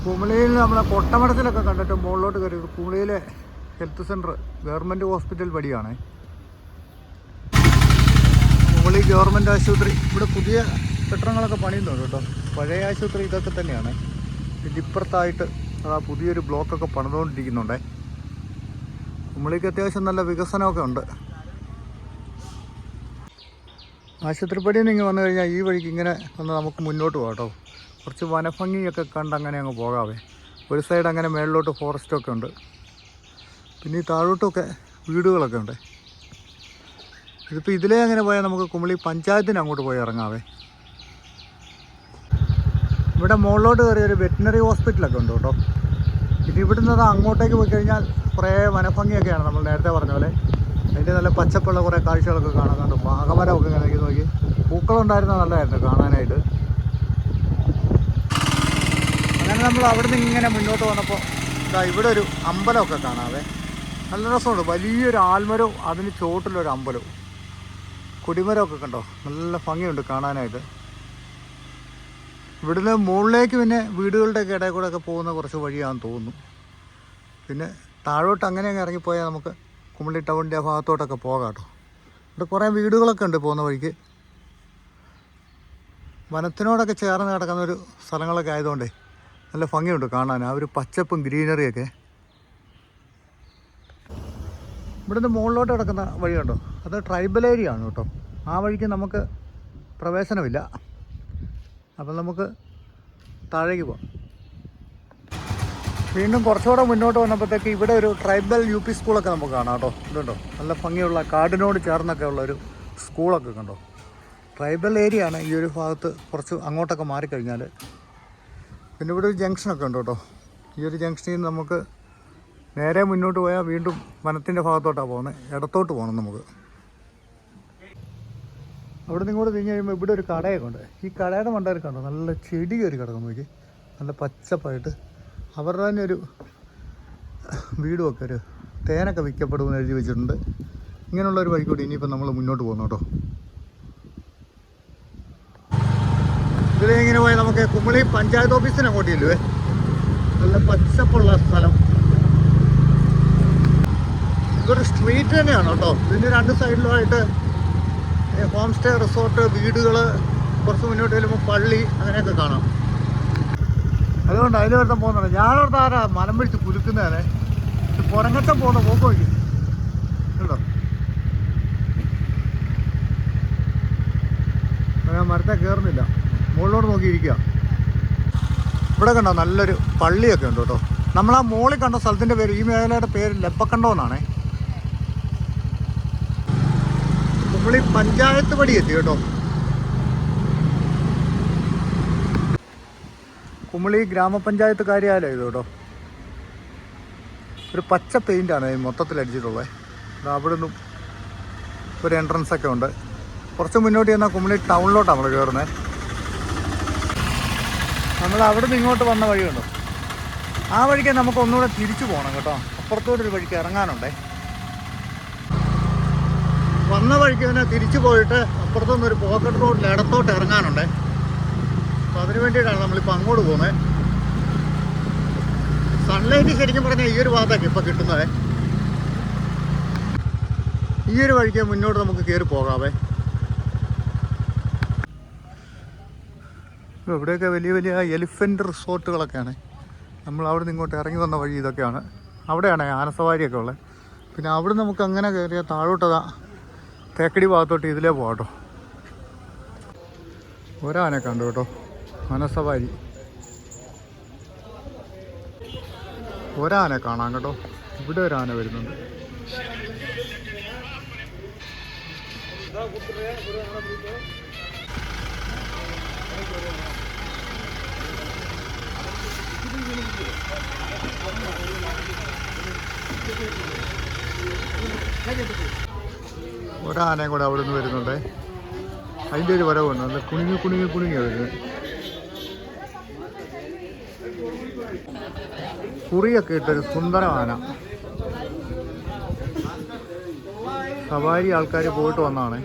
കുമിളിയിൽ നമ്മളെ കൊട്ടമടത്തിലൊക്കെ കണ്ടിട്ട് മുകളിലോട്ട് കയറി. കുമിളിയിലെ ഹെൽത്ത് സെൻറ്റർ ഗവൺമെൻറ് ഹോസ്പിറ്റൽ പടിയാണ്. കുമിളി ഗവൺമെൻറ് ആശുപത്രി. ഇവിടെ പുതിയ കെട്ടിടങ്ങളൊക്കെ പണിയുന്നുണ്ട് കേട്ടോ. പഴയ ആശുപത്രി ഇതൊക്കെ തന്നെയാണ്. ഇതിപ്പുറത്തായിട്ട് പുതിയൊരു ബ്ലോക്കൊക്കെ പണിതുകൊണ്ടിരിക്കുന്നുണ്ടേ. കുമിളിക്ക് അത്യാവശ്യം നല്ല വികസനമൊക്കെ ഉണ്ട്. ആശുപത്രിപ്പടിയിൽ നിന്ന് ഇങ്ങനെ വന്നു കഴിഞ്ഞാൽ ഈ വഴിക്ക് ഇങ്ങനെ വന്ന് നമുക്ക് മുന്നോട്ട് പോകാം കേട്ടോ. കുറച്ച് വനഭംഗിയൊക്കെ കണ്ട് അങ്ങനെ അങ്ങ് പോകാവേ. ഒരു സൈഡ് അങ്ങനെ മേളിലോട്ട് ഫോറസ്റ്റൊക്കെ ഉണ്ട്. പിന്നെ ഈ താഴോട്ടൊക്കെ വീടുകളൊക്കെ ഉണ്ട്. ഇതിപ്പോൾ ഇതിലേ അങ്ങനെ പോയാൽ നമുക്ക് കുമിളി പഞ്ചായത്തിന് അങ്ങോട്ട് പോയി ഇറങ്ങാവേ. ഇവിടെ മുകളിലോട്ട് കയറിയ ഒരു വെറ്റിനറി ഹോസ്പിറ്റലൊക്കെ ഉണ്ട് കേട്ടോ. പിന്നെ ഇവിടുന്ന് അങ്ങോട്ടേക്ക് പോയി കഴിഞ്ഞാൽ കുറേ വനഭംഗിയൊക്കെയാണ് നമ്മൾ നേരത്തെ പറഞ്ഞ പോലെ. അതിൻ്റെ നല്ല പച്ചപ്പുള്ള കുറേ കാഴ്ചകളൊക്കെ കാണാനുണ്ട്. വാഗമരമൊക്കെ ഇങ്ങനെ നോക്കി പൂക്കളുണ്ടായിരുന്ന നല്ലതായിരുന്നു കാണാനായിട്ട്. അങ്ങനെ നമ്മൾ അവിടെ നിന്ന് ഇങ്ങനെ മുന്നോട്ട് വന്നപ്പോൾ ഇവിടെ ഒരു അമ്പലമൊക്കെ കാണാവേ. നല്ല രസമുണ്ട്. വലിയൊരു ആൽമരവും അതിന് ചോട്ടിലൊരു അമ്പലവും കൊടിമരമൊക്കെ കണ്ടോ. നല്ല ഭംഗിയുണ്ട് കാണാനായിട്ട്. ഇവിടുന്ന് മുകളിലേക്ക് പിന്നെ വീടുകളുടെയൊക്കെ ഇടയിൽ കൂടെ ഒക്കെ പോകുന്ന കുറച്ച് വഴിയാണെന്ന് തോന്നുന്നു. പിന്നെ താഴോട്ട് അങ്ങനെ അങ്ങ് ഇറങ്ങിപ്പോയാൽ നമുക്ക് കുമിളി ടൗണിൻ്റെ ആ ഭാഗത്തോട്ടൊക്കെ പോകാം കേട്ടോ. ഇവിടെ കുറേ വീടുകളൊക്കെ ഉണ്ട് പോകുന്ന വഴിക്ക്. വനത്തിനോടൊക്കെ ചേർന്ന് കിടക്കുന്നൊരു സ്ഥലങ്ങളൊക്കെ ആയതുകൊണ്ടേ നല്ല ഭംഗിയുണ്ട് കാണാൻ. ആ ഒരു പച്ചപ്പും ഗ്രീനറിയൊക്കെ. ഇവിടുന്ന് മുകളിലോട്ട് കിടക്കുന്ന വഴിയുണ്ടോ, അത് ട്രൈബൽ ഏരിയ ആണ് കേട്ടോ. ആ വഴിക്ക് നമുക്ക് പ്രവേശനമില്ല. അപ്പം നമുക്ക് താഴേക്ക് പോകാം. വീണ്ടും കുറച്ചുകൂടെ മുന്നോട്ട് വന്നപ്പോഴത്തേക്ക് ഇവിടെ ഒരു ട്രൈബൽ UP സ്കൂളൊക്കെ നമുക്ക് കാണാം കേട്ടോ. ഇതുണ്ടോ, നല്ല ഭംഗിയുള്ള കാടിനോട് ചേർന്നൊക്കെ ഉള്ളൊരു സ്കൂളൊക്കെ കണ്ടോ. ട്രൈബൽ ഏരിയ ആണ് ഈ ഒരു ഭാഗത്ത്. കുറച്ച് അങ്ങോട്ടൊക്കെ മാറിക്കഴിഞ്ഞാൽ പിന്നെ ഇവിടെ ഒരു ജംഗ്ഷനൊക്കെ ഉണ്ട് കേട്ടോ. ഈ ഒരു ജംഗ്ഷനിൽ നിന്ന് നമുക്ക് നേരെ മുന്നോട്ട് പോയാൽ വീണ്ടും വനത്തിൻ്റെ ഭാഗത്തോട്ടാണ് പോകുന്നത്. ഇടത്തോട്ട് പോകണം നമുക്ക്. അവിടെ നിന്ന് ഇങ്ങോട്ട് തിരിഞ്ഞ് കഴിയുമ്പോൾ ഇവിടെ ഒരു കടയൊക്കെ ഉണ്ട്. ഈ കടയുടെ മണ്ടയിൽ കണ്ടോ നല്ല ചെടി കയറി കിടക്കുന്നു നോക്കി. നല്ല പച്ചപ്പായിട്ട് അവരുടെ തന്നെ ഒരു വീടുമൊക്കെ ഒരു തേനൊക്കെ വിൽക്കപ്പെടുമെന്ന് എഴുതി വെച്ചിട്ടുണ്ട്. ഇങ്ങനെയുള്ളൊരു വഴിക്കൂടി ഇനിയിപ്പോൾ നമ്മൾ മുന്നോട്ട് പോകുന്നു കേട്ടോ. ഇതിലെ ഇങ്ങനെ പോയാൽ നമുക്ക് കുമിളി പഞ്ചായത്ത് ഓഫീസിന് അങ്ങോട്ട് ഇല്ലേ. നല്ല പച്ചപ്പുള്ള സ്ഥലം. ഇതൊരു സ്ട്രീറ്റ് തന്നെയാണ് കേട്ടോ. ഇതിൻ്റെ രണ്ട് സൈഡിലുമായിട്ട് ഹോം സ്റ്റേ, റിസോർട്ട്, വീടുകൾ, കുറച്ച് മുന്നോട്ട് ചെല്ലുമ്പോൾ പള്ളി അങ്ങനെയൊക്കെ കാണാം. അതുകൊണ്ട് അതിലൊരുത്തം പോകുന്നുണ്ട്. ഞാനോർത്ത് ആരാ മനം പിടിച്ച് കുലുക്കുന്നതേ. പുറങ്ങറ്റം പോകുന്ന പോക്ക് നോക്കി കേട്ടോ. ഞാൻ മരത്തെ കയറുന്നില്ല, മുകളിലോട്ട് നോക്കിയിരിക്കുക. ഇവിടെ കണ്ടോ നല്ലൊരു പള്ളിയൊക്കെ ഉണ്ട് കേട്ടോ. നമ്മളാ മോളിൽ കണ്ട സ്ഥലത്തിൻ്റെ പേര്, ഈ മേഖലയുടെ പേര് ലെപ്പക്കണ്ടോ എന്നാണേ. കുമിളി പഞ്ചായത്ത് പടി എത്തി കേട്ടോ. കുമിളി ഗ്രാമപഞ്ചായത്ത് കാര്യാലയം ഇത് കേട്ടോ. ഒരു പച്ച പെയിൻ്റാണ് മൊത്തത്തിൽ അടിച്ചിട്ടുള്ളത്. അവിടെ നിന്നും ഒരു എൻട്രൻസൊക്കെ ഉണ്ട്. കുറച്ച് മുന്നോട്ട് ചെന്നാൽ കുമിളി ടൗണിലോട്ടാണ് നമ്മൾ കയറുന്നത്. നമ്മൾ അവിടെ നിന്ന് ഇങ്ങോട്ട് വന്ന വഴിയുണ്ടോ, ആ വഴിക്ക് നമുക്ക് ഒന്നുകൂടെ തിരിച്ചു പോകണം കേട്ടോ. അപ്പുറത്തോട്ടൊരു വഴിക്ക് ഇറങ്ങാനുണ്ടേ. വന്ന വഴിക്ക് തന്നെ തിരിച്ചു പോയിട്ട് അപ്പുറത്തുനിന്നൊരു പോക്കറ്റ് റോഡിൽ ഇടത്തോട്ട് ഇറങ്ങാനുണ്ടേ. അപ്പോൾ അതിന് വേണ്ടിയിട്ടാണ് നമ്മളിപ്പോൾ അങ്ങോട്ട് പോകുന്നത്. സൺലൈറ്റ് ശരിക്കും പറഞ്ഞാൽ ഈ ഒരു ഭാഗത്തൊക്കെ ഇപ്പോൾ കിട്ടുന്നത്. ഈ ഒരു വഴിക്ക് മുന്നോട്ട് നമുക്ക് കയറി പോകാവേ. ഇവിടെയൊക്കെ വലിയ വലിയ എലിഫൻറ്റ് റിസോർട്ടുകളൊക്കെയാണ്. നമ്മൾ അവിടെ നിന്ന് ഇങ്ങോട്ട് ഇറങ്ങി വന്ന വഴി ഇതൊക്കെയാണ്. അവിടെയാണ് ആനസവാരിയൊക്കെ ഉള്ളത്. പിന്നെ അവിടെ നമുക്ക് അങ്ങനെ കയറിയാൽ താഴോട്ടതാ തേക്കടി ഭാഗത്തോട്ട് ഇതിലേ പോകാം കേട്ടോ. ഒരാനെ കണ്ടു കേട്ടോ, ആനസവാരി. ഒരാനെ കാണാം കേട്ടോ. ഇവിടെ ഒരു ആന വരുന്നുണ്ട്. ഒരാനയും കൂടെ അവിടെ നിന്ന് വരുന്നുണ്ട്. അതിൻ്റെ ഒരു വരവുണ്ട്. നല്ല കുണുങ്ങിയാണ് വരുന്നത്. കുറിയൊക്കെ ഇട്ടൊരു സുന്ദര ആന. സവാരി ആൾക്കാർ പോയിട്ട് വന്നതാണ്.